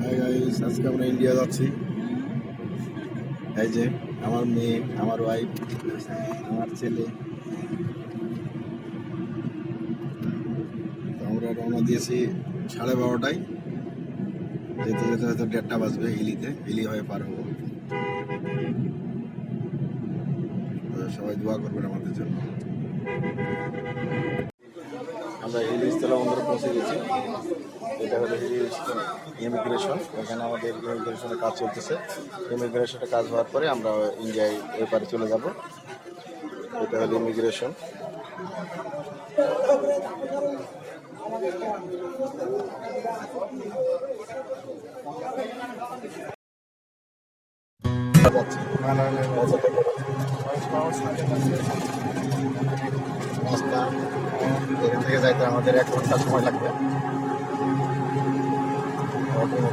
Hi guys, আজকে আমরা India যাচ্ছি। এই যে আমার মেয়ে, আমার ওয়াইফ, আমার ছেলে। তো আমরা রওনা দিয়েছি 12:30টায়। যেতে যেতে হয়তো 1:30 বাজবে। হিলি হয়ে পার হবো। তো সবাই দোয়া করবেন আমাদের জন্য। আমরা হিলি স্থলবন্দরে পৌঁছে গেছি। এটা হলো হিলি ইমিগ্রেশন। এখানে আমাদের ইমিগ্রেশনের কাজ চলতেছে। ইমিগ্রেশনের কাজ হওয়ার পরে আমরা ইন্ডিয়ায় এপারে চলে যাব। এটা হলো ইমিগ্রেশন। রাস্তা এখান থেকে যাইতে আমাদের 1 ঘন্টা সময় লাগবে।